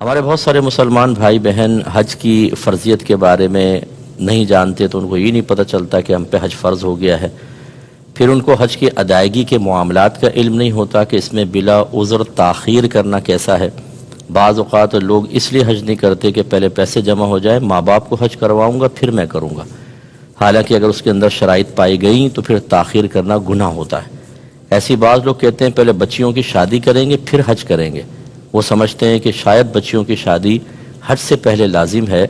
ہمارے بہت سارے مسلمان بھائی بہن حج کی فرضیت کے بارے میں نہیں جانتے، تو ان کو یہ نہیں پتہ چلتا کہ ہم پہ حج فرض ہو گیا ہے۔ پھر ان کو حج کی ادائیگی کے معاملات کا علم نہیں ہوتا کہ اس میں بلا عذر تاخیر کرنا کیسا ہے۔ بعض اوقات لوگ اس لیے حج نہیں کرتے کہ پہلے پیسے جمع ہو جائے، ماں باپ کو حج کرواؤں گا پھر میں کروں گا، حالانکہ اگر اس کے اندر شرائط پائی گئیں تو پھر تاخیر کرنا گناہ ہوتا ہے۔ ایسی بعض لوگ کہتے ہیں پہلے بچیوں کی شادی کریں گے پھر حج کریں گے۔ وہ سمجھتے ہیں کہ شاید بچیوں کی شادی حج سے پہلے لازم ہے،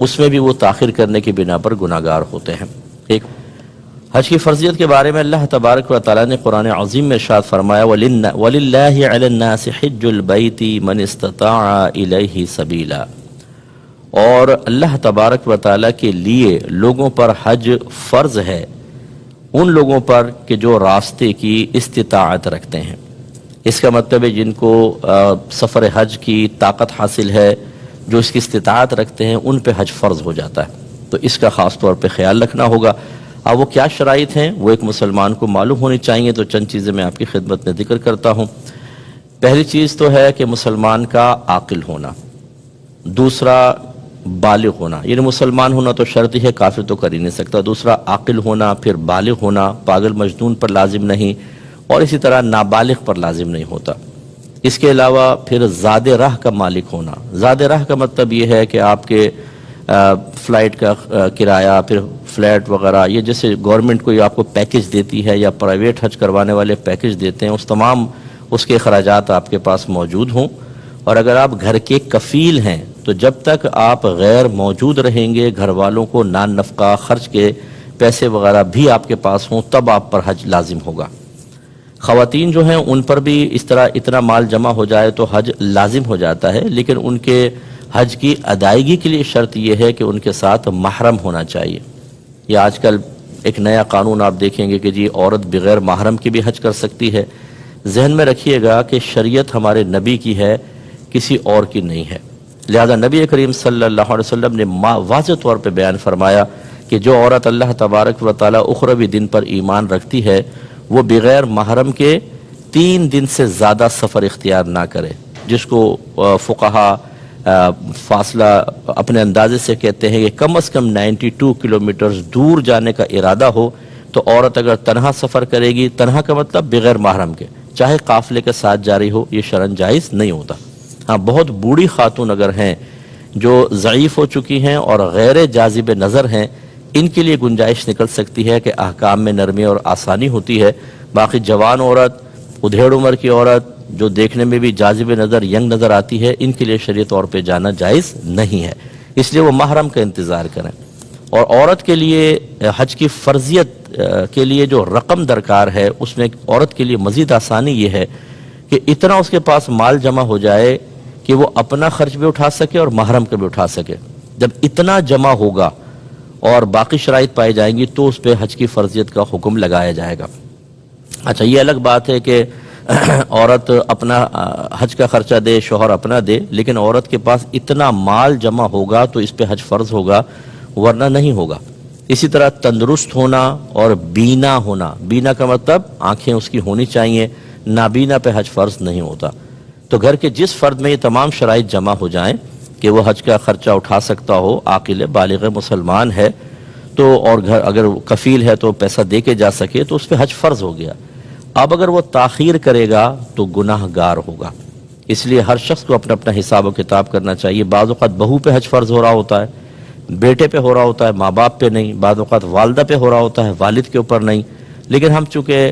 اس میں بھی وہ تاخیر کرنے کی بنا پر گناہگار ہوتے ہیں۔ ایک حج کی فرضیت کے بارے میں اللہ تبارک و تعالیٰ نے قرآن عظیم میں ارشاد فرمایا وَلِلَّهِ عَلَى النَّاسِ حِجُّ الْبَيْتِ مَنِ اسْتَطَاعَ إِلَيْهِ سَبِيلًا، اور اللہ تبارک و تعالیٰ کے لیے لوگوں پر حج فرض ہے، ان لوگوں پر کہ جو راستے کی استطاعت رکھتے ہیں۔ اس کا مطلب ہے جن کو سفر حج کی طاقت حاصل ہے، جو اس کی استطاعت رکھتے ہیں، ان پہ حج فرض ہو جاتا ہے، تو اس کا خاص طور پہ خیال رکھنا ہوگا۔ اب وہ کیا شرائط ہیں وہ ایک مسلمان کو معلوم ہونی چاہیے، تو چند چیزیں میں آپ کی خدمت میں ذکر کرتا ہوں۔ پہلی چیز تو ہے کہ مسلمان کا عاقل ہونا، دوسرا بالغ ہونا، یعنی مسلمان ہونا تو شرط ہی ہے، کافر تو کر ہی نہیں سکتا، دوسرا عاقل ہونا، پھر بالغ ہونا، پاگل مجنون پر لازم نہیں، اور اسی طرح نابالغ پر لازم نہیں ہوتا۔ اس کے علاوہ پھر زاد راہ کا مالک ہونا۔ زاد راہ کا مطلب یہ ہے کہ آپ کے فلائٹ کا کرایہ، پھر فلیٹ وغیرہ، یہ جیسے گورنمنٹ کوئی آپ کو پیکج دیتی ہے یا پرائیویٹ حج کروانے والے پیکج دیتے ہیں، اس تمام اس کے اخراجات آپ کے پاس موجود ہوں۔ اور اگر آپ گھر کے کفیل ہیں تو جب تک آپ غیر موجود رہیں گے، گھر والوں کو نان نفقہ خرچ کے پیسے وغیرہ بھی آپ کے پاس ہوں، تب آپ پر حج لازم ہوگا۔ خواتین جو ہیں ان پر بھی اس طرح اتنا مال جمع ہو جائے تو حج لازم ہو جاتا ہے، لیکن ان کے حج کی ادائیگی کے لیے شرط یہ ہے کہ ان کے ساتھ محرم ہونا چاہیے۔ یہ آج کل ایک نیا قانون آپ دیکھیں گے کہ جی عورت بغیر محرم کی بھی حج کر سکتی ہے۔ ذہن میں رکھیے گا کہ شریعت ہمارے نبی کی ہے، کسی اور کی نہیں ہے، لہذا نبی کریم صلی اللہ علیہ وسلم نے واضح طور پہ بیان فرمایا کہ جو عورت اللہ تبارک و تعالیٰ اخروی دن پر ایمان رکھتی ہے، وہ بغیر محرم کے 3 دن سے زیادہ سفر اختیار نہ کرے، جس کو فقہا فاصلہ اپنے اندازے سے کہتے ہیں کہ کم از کم 92 کلومیٹرز دور جانے کا ارادہ ہو، تو عورت اگر تنہا سفر کرے گی، تنہا کا مطلب بغیر محرم کے، چاہے قافلے کے ساتھ جاری ہو، یہ شرعاً جائز نہیں ہوتا۔ ہاں، بہت بوڑھی خاتون اگر ہیں جو ضعیف ہو چکی ہیں اور غیر جاذب نظر ہیں، ان کے لیے گنجائش نکل سکتی ہے کہ احکام میں نرمی اور آسانی ہوتی ہے۔ باقی جوان عورت، ادھیڑ عمر کی عورت جو دیکھنے میں بھی جاذب نظر ینگ نظر آتی ہے، ان کے لیے شرعی طور پہ جانا جائز نہیں ہے، اس لیے وہ محرم کا انتظار کریں۔ اور عورت کے لیے حج کی فرضیت کے لیے جو رقم درکار ہے، اس میں عورت کے لیے مزید آسانی یہ ہے کہ اتنا اس کے پاس مال جمع ہو جائے کہ وہ اپنا خرچ بھی اٹھا سکے اور محرم کا بھی اٹھا سکے۔ جب اتنا جمع ہوگا اور باقی شرائط پائی جائیں گی تو اس پہ حج کی فرضیت کا حکم لگایا جائے گا۔ اچھا، یہ الگ بات ہے کہ عورت اپنا حج کا خرچہ دے، شوہر اپنا دے، لیکن عورت کے پاس اتنا مال جمع ہوگا تو اس پہ حج فرض ہوگا، ورنہ نہیں ہوگا۔ اسی طرح تندرست ہونا اور بینا ہونا، بینا کا مطلب آنکھیں اس کی ہونی چاہیے، نابینا پہ حج فرض نہیں ہوتا۔ تو گھر کے جس فرد میں یہ تمام شرائط جمع ہو جائیں کہ وہ حج کا خرچہ اٹھا سکتا ہو، عاقل بالغ مسلمان ہے تو، اور گھر اگر کفیل ہے تو پیسہ دے کے جا سکے، تو اس پہ حج فرض ہو گیا۔ اب اگر وہ تاخیر کرے گا تو گناہ گار ہوگا، اس لیے ہر شخص کو اپنا اپنا حساب و کتاب کرنا چاہیے۔ بعض اوقات بہو پہ حج فرض ہو رہا ہوتا ہے، بیٹے پہ ہو رہا ہوتا ہے، ماں باپ پہ نہیں، بعض اوقات والدہ پہ ہو رہا ہوتا ہے، والد کے اوپر نہیں، لیکن ہم چونکہ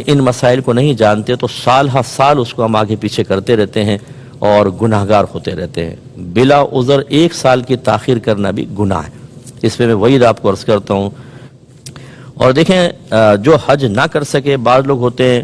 ان مسائل کو نہیں جانتے تو سال ہر سال اس کو ہم آگے پیچھے کرتے رہتے ہیں اور گناہ گار ہوتے رہتے ہیں۔ بلا عذر 1 سال کی تاخیر کرنا بھی گناہ ہے، اس پہ میں وعید آپ کو عرض کرتا ہوں۔ اور دیکھیں، جو حج نہ کر سکے، بعض لوگ ہوتے ہیں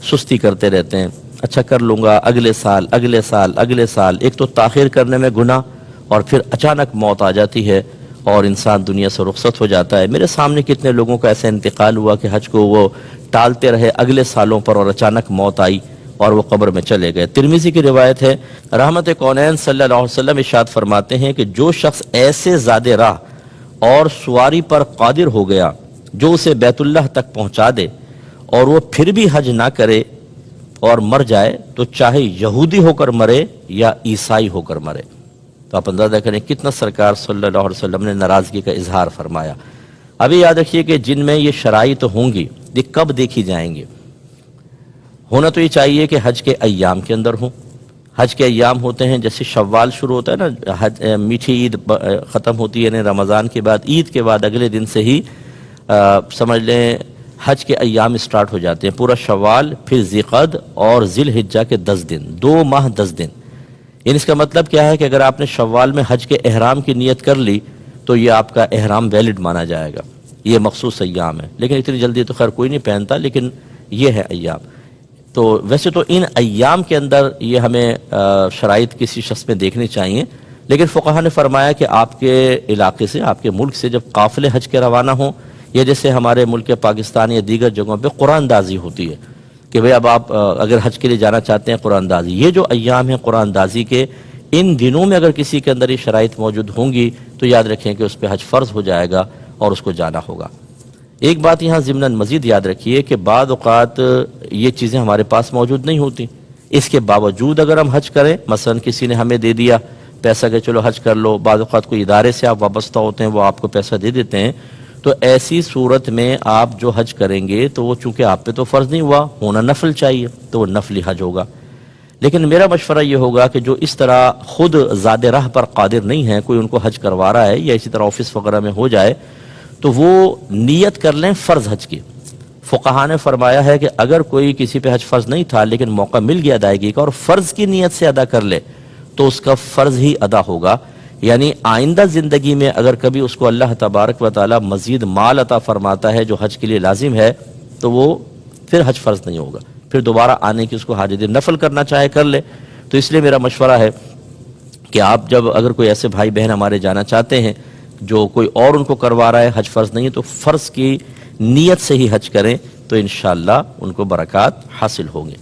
سستی کرتے رہتے ہیں، اچھا کر لوں گا اگلے سال اگلے سال اگلے سال۔ ایک تو تاخیر کرنے میں گناہ، اور پھر اچانک موت آ جاتی ہے اور انسان دنیا سے رخصت ہو جاتا ہے۔ میرے سامنے کتنے لوگوں کا ایسا انتقال ہوا کہ حج کو وہ ٹالتے رہے اگلے سالوں پر، اور اچانک موت آئی اور وہ قبر میں چلے گئے۔ ترمذی کی روایت ہے، رحمت کونین صلی اللہ علیہ وسلم ارشاد فرماتے ہیں کہ جو شخص ایسے زاد راہ اور سواری پر قادر ہو گیا جو اسے بیت اللہ تک پہنچا دے، اور وہ پھر بھی حج نہ کرے، اور مر جائے تو چاہے یہودی ہو کر مرے یا عیسائی ہو کر مرے. تو آپ اندازہ کریں کتنا سرکار صلی اللہ علیہ وسلم نے ناراضگی کا اظہار فرمایا. ابھی یاد رکھیے کہ جن میں یہ شرائط ہوں گی یہ کب دیکھی جائیں گی؟ ہونا تو یہ چاہیے کہ حج کے ایام کے اندر ہوں. حج کے ایام ہوتے ہیں جیسے شوال شروع ہوتا ہے نا، میٹھی عید ختم ہوتی ہے، یعنی رمضان کے بعد عید کے بعد اگلے دن سے ہی سمجھ لیں حج کے ایام سٹارٹ ہو جاتے ہیں. پورا شوال، پھر ذیقعد اور ذی الحجہ کے 10 دن، 2 ماہ 10 دن. یعنی اس کا مطلب کیا ہے کہ اگر آپ نے شوال میں حج کے احرام کی نیت کر لی تو یہ آپ کا احرام ویلڈ مانا جائے گا. یہ مخصوص ایام ہے، لیکن اتنی جلدی تو خیر کوئی نہیں پہنتا، لیکن یہ ہے ایام. تو ویسے تو ان ایام کے اندر یہ ہمیں شرائط کسی شخص میں دیکھنی چاہیے، لیکن فقہا نے فرمایا کہ آپ کے علاقے سے، آپ کے ملک سے جب قافلے حج کے روانہ ہوں، یا جیسے ہمارے ملک پاکستان یا دیگر جگہوں پہ قرآن دازی ہوتی ہے کہ بھئی اب آپ اگر حج کے لیے جانا چاہتے ہیں قرآن دازی، یہ جو ایام ہیں قرآن دازی کے، ان دنوں میں اگر کسی کے اندر یہ شرائط موجود ہوں گی تو یاد رکھیں کہ اس پہ حج فرض ہو جائے گا اور اس کو جانا ہوگا. ایک بات یہاں ضمناً مزید یاد رکھیے کہ بعض اوقات یہ چیزیں ہمارے پاس موجود نہیں ہوتی، اس کے باوجود اگر ہم حج کریں، مثلا کسی نے ہمیں دے دیا پیسہ کہ چلو حج کر لو، بعض اوقات کوئی ادارے سے آپ وابستہ ہوتے ہیں وہ آپ کو پیسہ دے دیتے ہیں، تو ایسی صورت میں آپ جو حج کریں گے تو وہ چونکہ آپ پہ تو فرض نہیں ہوا، ہونا نفل چاہیے، تو وہ نفلی حج ہوگا. لیکن میرا مشورہ یہ ہوگا کہ جو اس طرح خود زاد راہ پر قادر نہیں ہے، کوئی ان کو حج کروا رہا ہے یا اسی طرح آفس وغیرہ میں ہو جائے، تو وہ نیت کر لیں فرض حج کی. فقہا نے فرمایا ہے کہ اگر کوئی کسی پہ حج فرض نہیں تھا لیکن موقع مل گیا ادائیگی کا اور فرض کی نیت سے ادا کر لے تو اس کا فرض ہی ادا ہوگا. یعنی آئندہ زندگی میں اگر کبھی اس کو اللہ تبارک و تعالی مزید مال عطا فرماتا ہے جو حج کے لیے لازم ہے تو وہ پھر حج فرض نہیں ہوگا، پھر دوبارہ آنے کی اس کو حاجت، نفل کرنا چاہے کر لے. تو اس لیے میرا مشورہ ہے کہ آپ جب اگر کوئی ایسے بھائی بہن ہمارے جانا چاہتے ہیں جو کوئی اور ان کو کروا رہا ہے، حج فرض نہیں ہے، تو فرض کی نیت سے ہی حج کریں تو انشاءاللہ ان کو برکات حاصل ہوں گے.